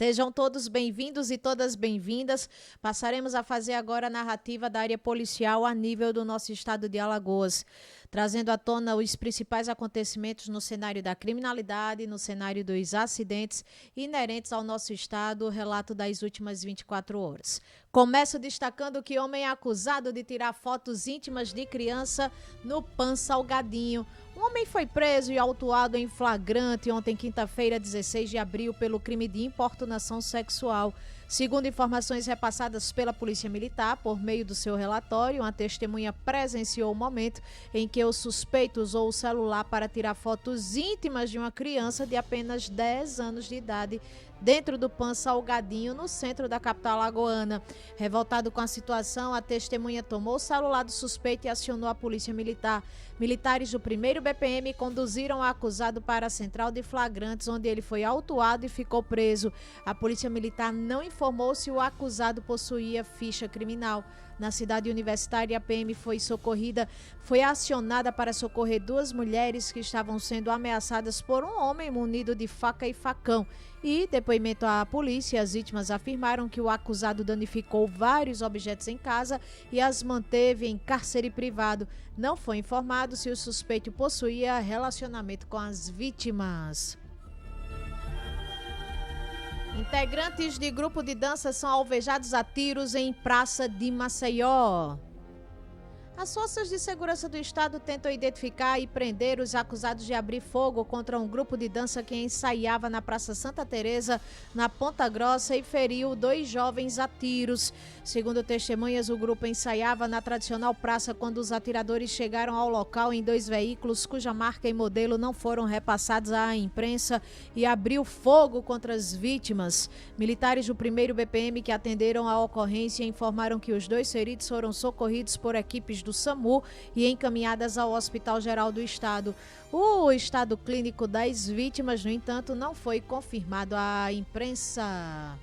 Sejam todos bem-vindos e todas bem-vindas. Passaremos a fazer agora a narrativa da área policial a nível do nosso estado de Alagoas, trazendo à tona os principais acontecimentos no cenário da criminalidade, no cenário dos acidentes inerentes ao nosso estado, relato das últimas 24 horas. Começo destacando que homem é acusado de tirar fotos íntimas de criança no Pan Salgadinho. Um homem foi preso e autuado em flagrante ontem, quinta-feira, 16 de abril, pelo crime de importunação sexual. Segundo informações repassadas pela Polícia Militar, por meio do seu relatório, uma testemunha presenciou o momento em que o suspeito usou o celular para tirar fotos íntimas de uma criança de apenas 10 anos de idade dentro do Pan Salgadinho, no centro da capital alagoana. Revoltado com a situação, a testemunha tomou o celular do suspeito e acionou a Polícia Militar. Militares do 1º BPM conduziram o acusado para a central de flagrantes, onde ele foi autuado e ficou preso. A Polícia Militar não informou se o acusado possuía ficha criminal. Na cidade universitária, a PM foi acionada para socorrer duas mulheres que estavam sendo ameaçadas por um homem munido de faca e facão. E, depoimento à polícia, as vítimas afirmaram que o acusado danificou vários objetos em casa e as manteve em cárcere privado. Não foi informado se o suspeito possuía relacionamento com as vítimas. Integrantes de grupo de dança são alvejados a tiros em praça de Maceió. As forças de segurança do estado tentam identificar e prender os acusados de abrir fogo contra um grupo de dança que ensaiava na Praça Santa Teresa, na Ponta Grossa, e feriu 2 jovens a tiros. Segundo testemunhas, o grupo ensaiava na tradicional praça quando os atiradores chegaram ao local em 2 veículos cuja marca e modelo não foram repassados à imprensa e abriu fogo contra as vítimas. Militares do 1º BPM que atenderam a ocorrência informaram que os 2 feridos foram socorridos por equipes do SAMU e encaminhadas ao Hospital Geral do Estado. O estado clínico das vítimas, no entanto, não foi confirmado à imprensa.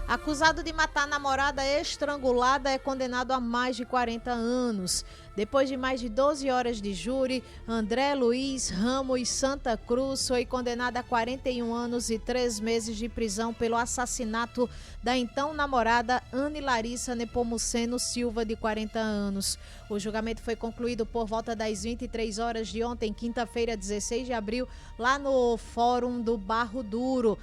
Acusado de matar a namorada estrangulada é condenado a mais de 40 anos. Depois de mais de 12 horas de júri, André Luiz Ramos Santa Cruz foi condenado a 41 anos e 3 meses de prisão pelo assassinato da então namorada Anne Larissa Nepomuceno Silva, de 40 anos. O julgamento foi concluído por volta das 23 horas de ontem, quinta-feira, 16 de abril, lá no Fórum do Barro Duro.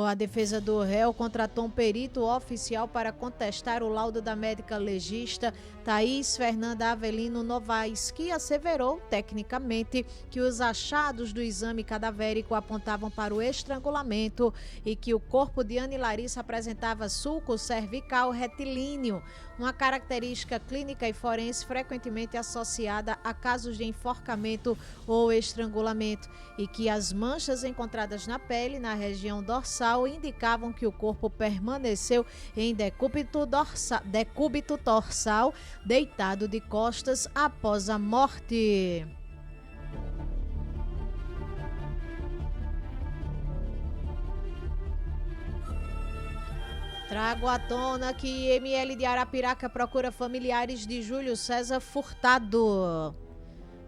A defesa do réu contratou um perito oficial para contestar o laudo da médica legista Thaís Fernanda Avelino Novaes, que asseverou tecnicamente que os achados do exame cadavérico apontavam para o estrangulamento e que o corpo de Anne Larissa apresentava sulco cervical retilíneo, uma característica clínica e forense frequentemente associada a casos de enforcamento ou estrangulamento, e que as manchas encontradas na pele na região dorsal indicavam que o corpo permaneceu em decúbito dorsal, deitado de costas após a morte. Trago à tona que ML de Arapiraca procura familiares de Júlio César Furtado.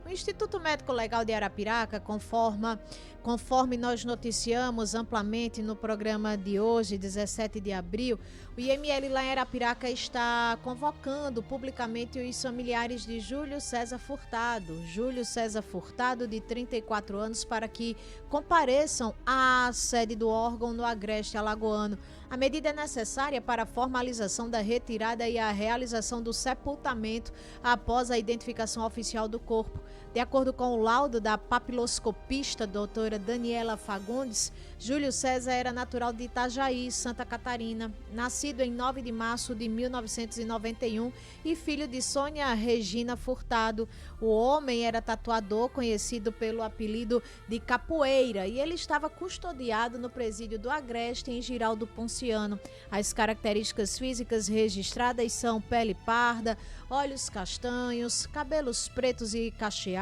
O Instituto Médico Legal de Arapiraca, conforme nós noticiamos amplamente no programa de hoje, 17 de abril, o IML lá em Arapiraca está convocando publicamente os familiares de Júlio César Furtado. Júlio César Furtado, de 34 anos, para que compareçam à sede do órgão no Agreste Alagoano. A medida é necessária para a formalização da retirada e a realização do sepultamento após a identificação oficial do corpo. De acordo com o laudo da papiloscopista doutora Daniela Fagundes, Júlio César era natural de Itajaí, Santa Catarina, nascido em 9 de março de 1991 e filho de Sônia Regina Furtado. O homem era tatuador, conhecido pelo apelido de Capoeira, e ele estava custodiado no presídio do Agreste, em Giraldo Ponciano. As características físicas registradas são pele parda, olhos castanhos, cabelos pretos e cacheados,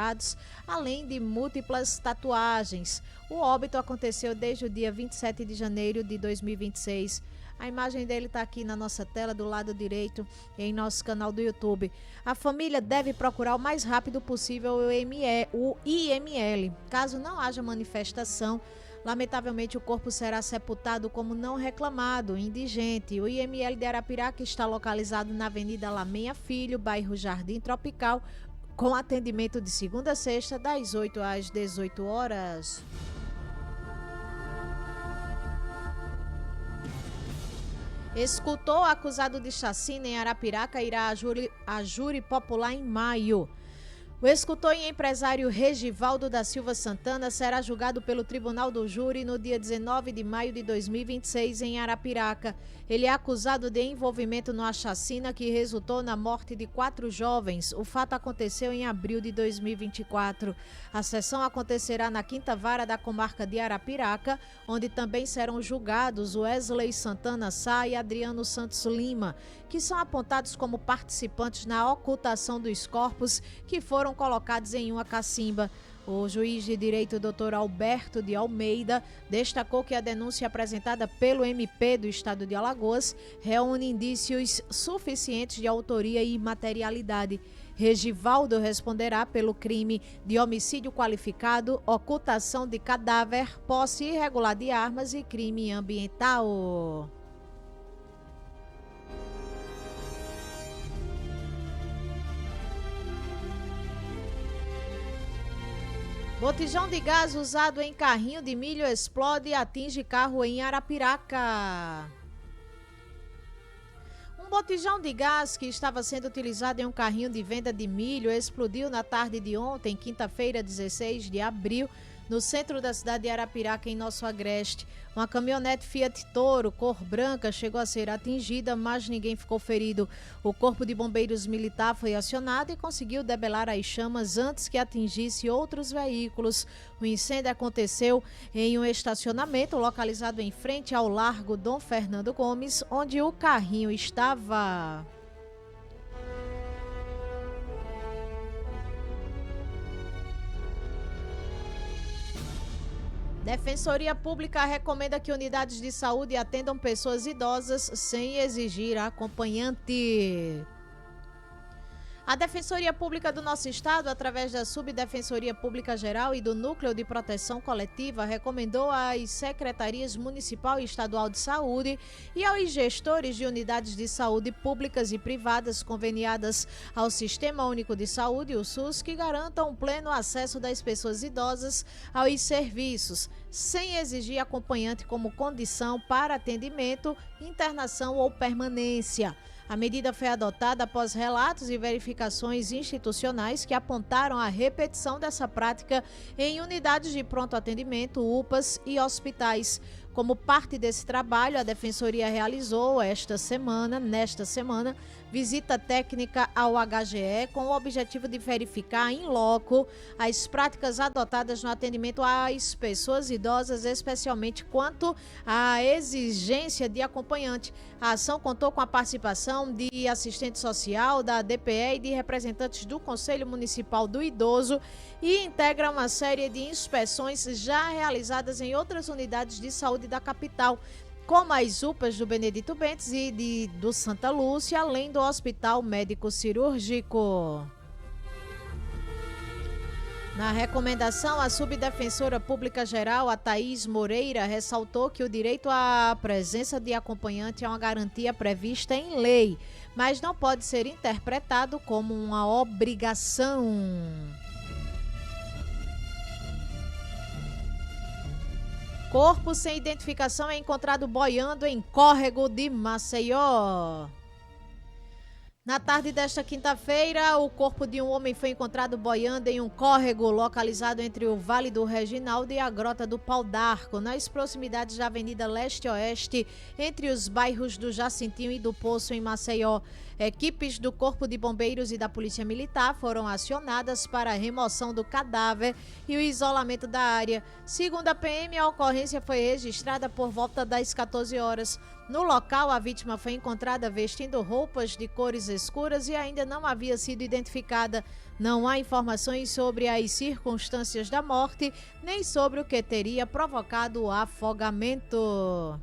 além de múltiplas tatuagens. O óbito aconteceu desde o dia 27 de janeiro de 2026. A imagem dele está aqui na nossa tela, do lado direito, em nosso canal do YouTube. A família deve procurar o mais rápido possível o IML. Caso não haja manifestação, lamentavelmente o corpo será sepultado como não reclamado, indigente. O IML de Arapiraca está localizado na Avenida Lamenha Filho, bairro Jardim Tropical, com atendimento de segunda a sexta, das 8 às 18 horas. Escultor acusado de chacina em Arapiraca irá a júri popular em maio. O escultor e empresário Regivaldo da Silva Santana será julgado pelo Tribunal do Júri no dia 19 de maio de 2026 em Arapiraca. Ele é acusado de envolvimento numa chacina que resultou na morte de 4 jovens. O fato aconteceu em abril de 2024. A sessão acontecerá na 5ª Vara da Comarca de Arapiraca, onde também serão julgados Wesley Santana Sá e Adriano Santos Lima, que são apontados como participantes na ocultação dos corpos que foram colocados em uma cacimba. O juiz de direito, Dr. Alberto de Almeida, destacou que a denúncia apresentada pelo MP do Estado de Alagoas reúne indícios suficientes de autoria e materialidade. Regivaldo responderá pelo crime de homicídio qualificado, ocultação de cadáver, posse irregular de armas e crime ambiental. Botijão de gás usado em carrinho de milho explode e atinge carro em Arapiraca. Um botijão de gás que estava sendo utilizado em um carrinho de venda de milho explodiu na tarde de ontem, quinta-feira, 16 de abril, no centro da cidade de Arapiraca, em Nosso Agreste. Uma caminhonete Fiat Toro, cor branca, chegou a ser atingida, mas ninguém ficou ferido. O Corpo de Bombeiros Militar foi acionado e conseguiu debelar as chamas antes que atingisse outros veículos. O incêndio aconteceu em um estacionamento localizado em frente ao Largo Dom Fernando Gomes, onde o carrinho estava. Defensoria Pública recomenda que unidades de saúde atendam pessoas idosas sem exigir acompanhante. A Defensoria Pública do nosso estado, através da Subdefensoria Pública Geral e do Núcleo de Proteção Coletiva, recomendou às Secretarias Municipal e Estadual de Saúde e aos gestores de unidades de saúde públicas e privadas conveniadas ao Sistema Único de Saúde, o SUS, que garantam pleno acesso das pessoas idosas aos serviços, sem exigir acompanhante como condição para atendimento, internação ou permanência. A medida foi adotada após relatos e verificações institucionais que apontaram a repetição dessa prática em unidades de pronto atendimento, UPAs e hospitais. Como parte desse trabalho, a Defensoria realizou nesta semana, visita técnica ao HGE com o objetivo de verificar em loco as práticas adotadas no atendimento às pessoas idosas, especialmente quanto à exigência de acompanhante. A ação contou com a participação de assistente social, da DPE e de representantes do Conselho Municipal do Idoso e integra uma série de inspeções já realizadas em outras unidades de saúde da capital, como as UPAs do Benedito Bentes e do Santa Lúcia, além do Hospital Médico Cirúrgico. Na recomendação, a Subdefensora Pública Geral, a Thaís Moreira, ressaltou que o direito à presença de acompanhante é uma garantia prevista em lei, mas não pode ser interpretado como uma obrigação. Corpo sem identificação é encontrado boiando em córrego de Maceió. Na tarde desta quinta-feira, o corpo de um homem foi encontrado boiando em um córrego localizado entre o Vale do Reginaldo e a Grota do Pau d'Arco, nas proximidades da Avenida Leste-Oeste, entre os bairros do Jacintinho e do Poço, em Maceió. Equipes do Corpo de Bombeiros e da Polícia Militar foram acionadas para a remoção do cadáver e o isolamento da área. Segundo a PM, a ocorrência foi registrada por volta das 14 horas. No local, a vítima foi encontrada vestindo roupas de cores escuras e ainda não havia sido identificada. Não há informações sobre as circunstâncias da morte, nem sobre o que teria provocado o afogamento.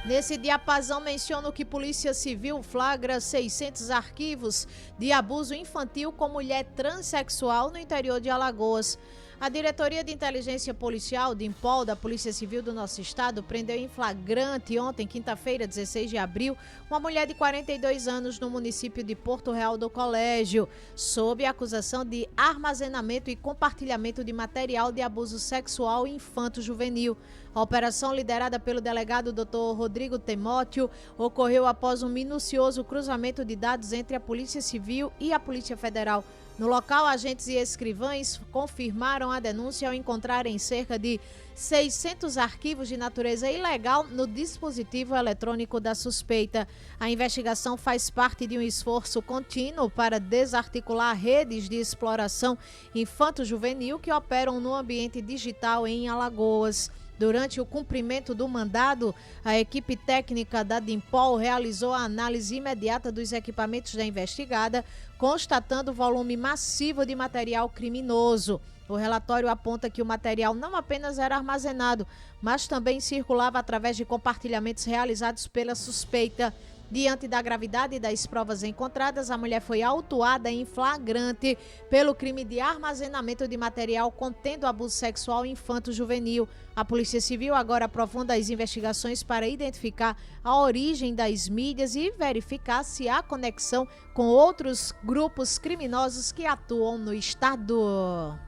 Nesse diapasão, menciono que Polícia Civil flagra 600 arquivos de abuso infantil com mulher transexual no interior de Alagoas. A Diretoria de Inteligência Policial, DINPOL, da Polícia Civil do nosso estado, prendeu em flagrante ontem, quinta-feira, 16 de abril, uma mulher de 42 anos no município de Porto Real do Colégio, sob a acusação de armazenamento e compartilhamento de material de abuso sexual infanto-juvenil. A operação, liderada pelo delegado Dr. Rodrigo Timóteo, ocorreu após um minucioso cruzamento de dados entre a Polícia Civil e a Polícia Federal. No local, agentes e escrivães confirmaram a denúncia ao encontrarem cerca de 600 arquivos de natureza ilegal no dispositivo eletrônico da suspeita. A investigação faz parte de um esforço contínuo para desarticular redes de exploração infanto-juvenil que operam no ambiente digital em Alagoas. Durante o cumprimento do mandado, a equipe técnica da DINPOL realizou a análise imediata dos equipamentos da investigada, constatando volume massivo de material criminoso. O relatório aponta que o material não apenas era armazenado, mas também circulava através de compartilhamentos realizados pela suspeita. Diante da gravidade das provas encontradas, a mulher foi autuada em flagrante pelo crime de armazenamento de material contendo abuso sexual infanto-juvenil. A Polícia Civil agora aprofunda as investigações para identificar a origem das mídias e verificar se há conexão com outros grupos criminosos que atuam no estado.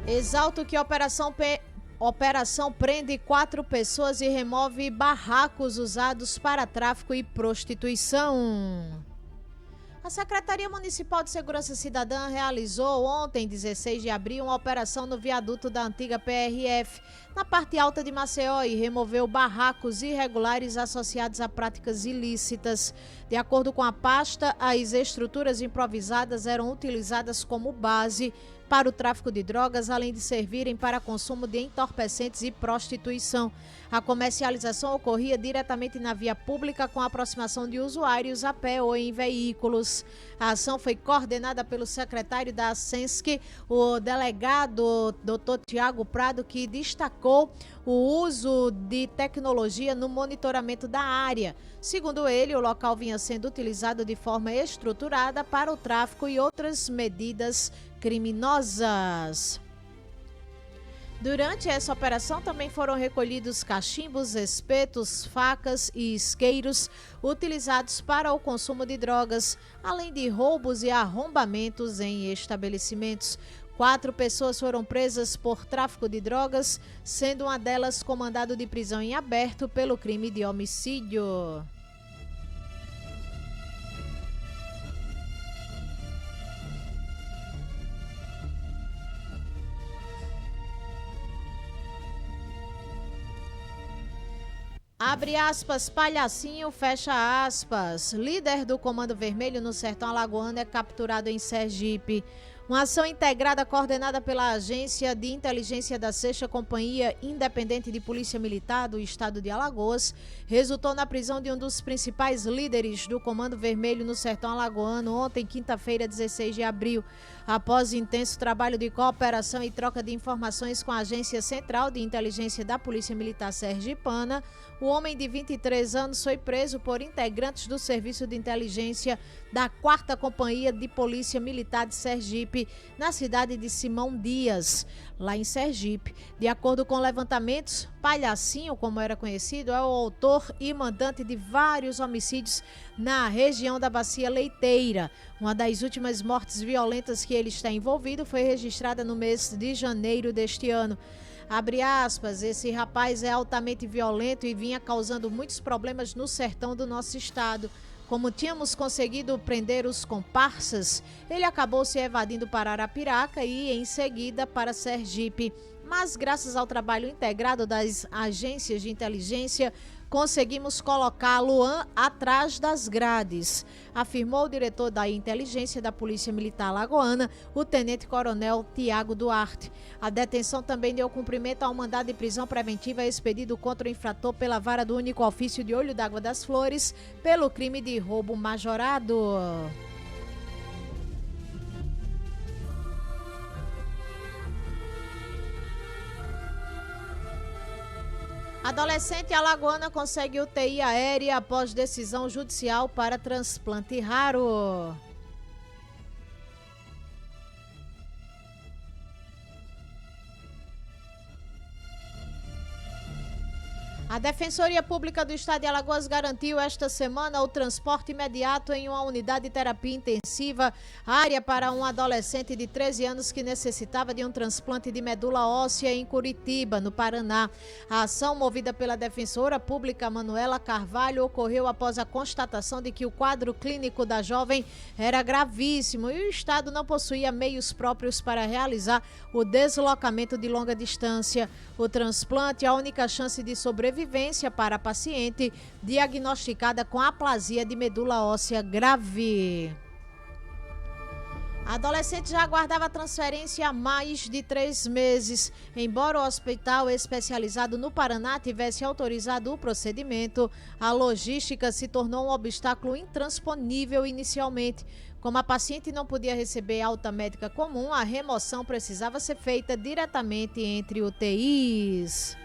Exalto que a operação prende 4 pessoas e remove barracos usados para tráfico e prostituição. A Secretaria Municipal de Segurança Cidadã realizou ontem, 16 de abril, uma operação no viaduto da antiga PRF, na parte alta de Maceió, e removeu barracos irregulares associados a práticas ilícitas. De acordo com a pasta, as estruturas improvisadas eram utilizadas como base para o tráfico de drogas, além de servirem para consumo de entorpecentes e prostituição. A comercialização ocorria diretamente na via pública com a aproximação de usuários a pé ou em veículos. A ação foi coordenada pelo secretário da ASENSC, o delegado Dr. Tiago Prado, que destacou o uso de tecnologia no monitoramento da área. Segundo ele, o local vinha sendo utilizado de forma estruturada para o tráfico e outras medidas criminosas. Durante essa operação também foram recolhidos cachimbos, espetos, facas e isqueiros utilizados para o consumo de drogas, além de roubos e arrombamentos em estabelecimentos. 4 pessoas foram presas por tráfico de drogas, sendo uma delas com mandado de prisão em aberto pelo crime de homicídio. Abre aspas, palhacinho, fecha aspas. Líder do Comando Vermelho no Sertão Alagoano é capturado em Sergipe. Uma ação integrada coordenada pela Agência de Inteligência da 6ª Companhia Independente de Polícia Militar do Estado de Alagoas resultou na prisão de um dos principais líderes do Comando Vermelho no Sertão Alagoano ontem, quinta-feira, 16 de abril. Após intenso trabalho de cooperação e troca de informações com a Agência Central de Inteligência da Polícia Militar Sergipana, o homem de 23 anos foi preso por integrantes do Serviço de Inteligência da 4ª Companhia de Polícia Militar de Sergipe, na cidade de Simão Dias, lá em Sergipe. De acordo com levantamentos, Palhacinho, como era conhecido, é o autor e mandante de vários homicídios na região da Bacia Leiteira. Uma das últimas mortes violentas que ele está envolvido foi registrada no mês de janeiro deste ano. Abre aspas, esse rapaz é altamente violento e vinha causando muitos problemas no sertão do nosso estado. Como tínhamos conseguido prender os comparsas, ele acabou se evadindo para Arapiraca e, em seguida, para Sergipe. Mas, graças ao trabalho integrado das agências de inteligência, conseguimos colocá-lo atrás das grades, afirmou o diretor da inteligência da Polícia Militar Alagoana, o tenente-coronel Tiago Duarte. A detenção também deu cumprimento ao mandado de prisão preventiva expedido contra o infrator pela vara do único ofício de Olho d'Água das Flores pelo crime de roubo majorado. Adolescente alagoana consegue UTI aérea após decisão judicial para transplante raro. A Defensoria Pública do Estado de Alagoas garantiu esta semana o transporte imediato em uma unidade de terapia intensiva área para um adolescente de 13 anos que necessitava de um transplante de medula óssea em Curitiba, no Paraná. A ação, movida pela Defensora Pública Manuela Carvalho, ocorreu após a constatação de que o quadro clínico da jovem era gravíssimo e o Estado não possuía meios próprios para realizar o deslocamento de longa distância. O transplante é a única chance de sobrevivência para a paciente diagnosticada com aplasia de medula óssea grave. A adolescente já aguardava transferência há mais de 3 meses. Embora o hospital especializado no Paraná tivesse autorizado o procedimento, a logística se tornou um obstáculo intransponível inicialmente. Como a paciente não podia receber alta médica comum, a remoção precisava ser feita diretamente entre UTIs.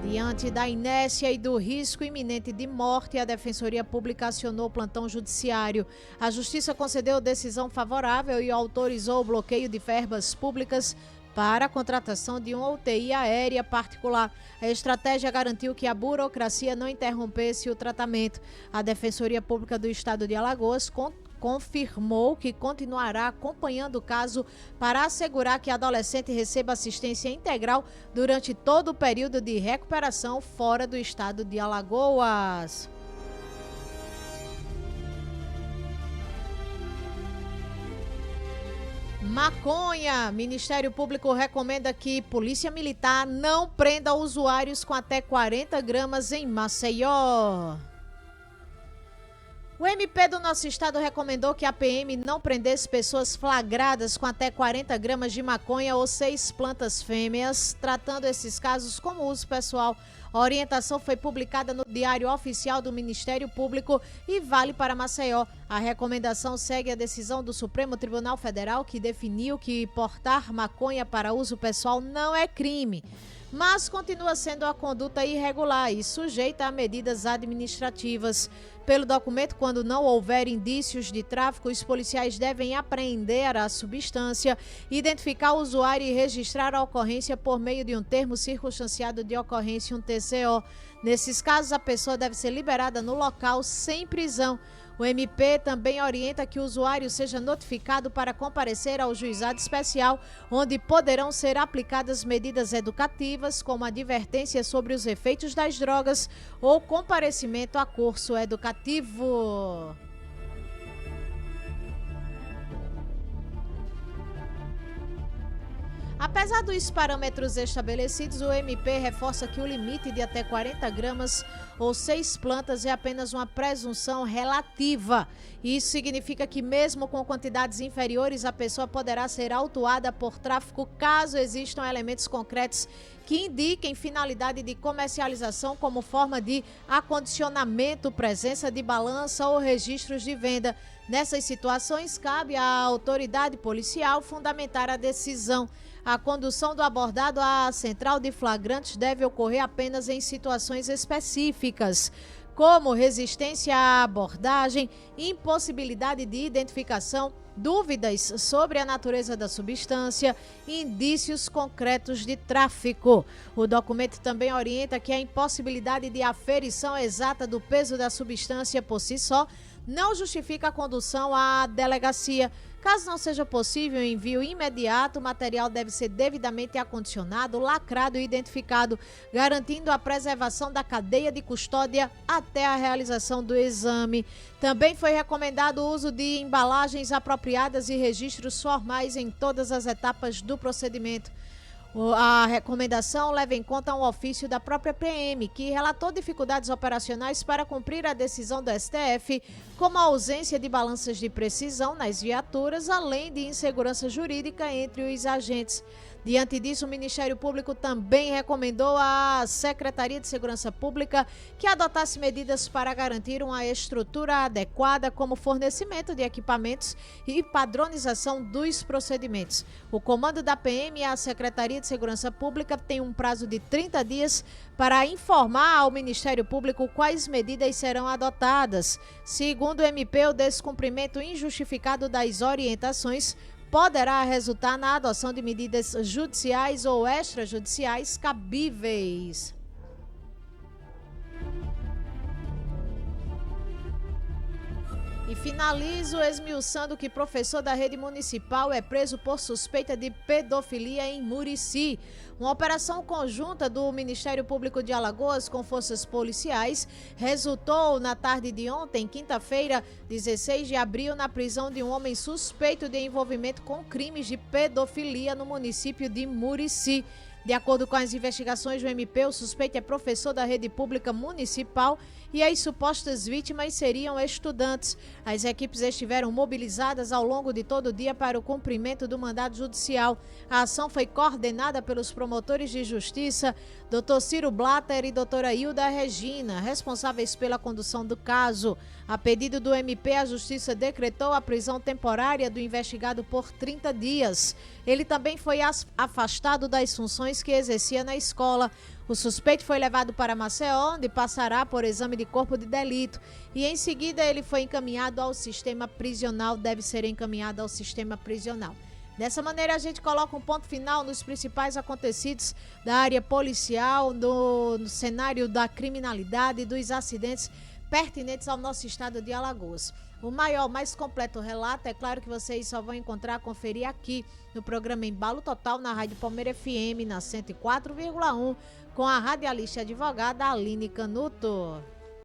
Diante da inércia e do risco iminente de morte, a Defensoria Pública acionou o plantão judiciário. A Justiça concedeu decisão favorável e autorizou o bloqueio de verbas públicas para a contratação de uma UTI aérea particular. A estratégia garantiu que a burocracia não interrompesse o tratamento. A Defensoria Pública do Estado de Alagoas confirmou que continuará acompanhando o caso para assegurar que a adolescente receba assistência integral durante todo o período de recuperação fora do estado de Alagoas. Maconha. Ministério Público recomenda que Polícia Militar não prenda usuários com até 40 gramas em Maceió. O MP do nosso estado recomendou que a PM não prendesse pessoas flagradas com até 40 gramas de maconha ou 6 plantas fêmeas, tratando esses casos como uso pessoal. A orientação foi publicada no Diário Oficial do Ministério Público e vale para Maceió. A recomendação segue a decisão do Supremo Tribunal Federal, que definiu que portar maconha para uso pessoal não é crime, mas continua sendo a conduta irregular e sujeita a medidas administrativas. Pelo documento, quando não houver indícios de tráfico, os policiais devem apreender a substância, identificar o usuário e registrar a ocorrência por meio de um termo circunstanciado de ocorrência, um TCO. Nesses casos, a pessoa deve ser liberada no local sem prisão. O MP também orienta que o usuário seja notificado para comparecer ao juizado especial, onde poderão ser aplicadas medidas educativas, como advertência sobre os efeitos das drogas ou comparecimento a curso educativo. Apesar dos parâmetros estabelecidos, o MP reforça que o limite de até 40 gramas ou 6 plantas é apenas uma presunção relativa. Isso significa que mesmo com quantidades inferiores, a pessoa poderá ser autuada por tráfico caso existam elementos concretos que indiquem finalidade de comercialização como forma de acondicionamento, presença de balança ou registros de venda. Nessas situações, cabe à autoridade policial fundamentar a decisão. A condução do abordado à central de flagrantes deve ocorrer apenas em situações específicas, como resistência à abordagem, impossibilidade de identificação, dúvidas sobre a natureza da substância, indícios concretos de tráfico. O documento também orienta que a impossibilidade de aferição exata do peso da substância por si só não justifica a condução à delegacia. Caso não seja possível o envio imediato, o material deve ser devidamente acondicionado, lacrado e identificado, garantindo a preservação da cadeia de custódia até a realização do exame. Também foi recomendado o uso de embalagens apropriadas e registros formais em todas as etapas do procedimento. A recomendação leva em conta um ofício da própria PM, que relatou dificuldades operacionais para cumprir a decisão do STF, como a ausência de balanças de precisão nas viaturas, além de insegurança jurídica entre os agentes. Diante disso, o Ministério Público também recomendou à Secretaria de Segurança Pública que adotasse medidas para garantir uma estrutura adequada, como fornecimento de equipamentos e padronização dos procedimentos. O comando da PM e a Secretaria de Segurança Pública têm um prazo de 30 dias para informar ao Ministério Público quais medidas serão adotadas. Segundo o MP, o descumprimento injustificado das orientações poderá resultar na adoção de medidas judiciais ou extrajudiciais cabíveis. E finalizo esmiuçando que professor da rede municipal é preso por suspeita de pedofilia em Murici. Uma operação conjunta do Ministério Público de Alagoas com forças policiais resultou na tarde de ontem, quinta-feira, 16 de abril, na prisão de um homem suspeito de envolvimento com crimes de pedofilia no município de Murici. De acordo com as investigações do MP, o suspeito é professor da rede pública municipal e as supostas vítimas seriam estudantes. As equipes estiveram mobilizadas ao longo de todo o dia para o cumprimento do mandado judicial. A ação foi coordenada pelos promotores de justiça, Dr. Ciro Blatter e doutora Hilda Regina, responsáveis pela condução do caso. A pedido do MP, a Justiça decretou a prisão temporária do investigado por 30 dias. Ele também foi afastado das funções que exercia na escola. O suspeito foi levado para Maceió, onde passará por exame de corpo de delito. E em seguida ele foi encaminhado ao sistema prisional, deve ser encaminhado ao sistema prisional. Dessa maneira, a gente coloca um ponto final nos principais acontecidos da área policial, no cenário da criminalidade e dos acidentes pertinentes ao nosso estado de Alagoas. O maior, mais completo relato, é claro que vocês só vão encontrar, conferir aqui no programa Embalo Total, na Rádio Palmeira FM, na 104,1, com a radialista e advogada Aline Canuto.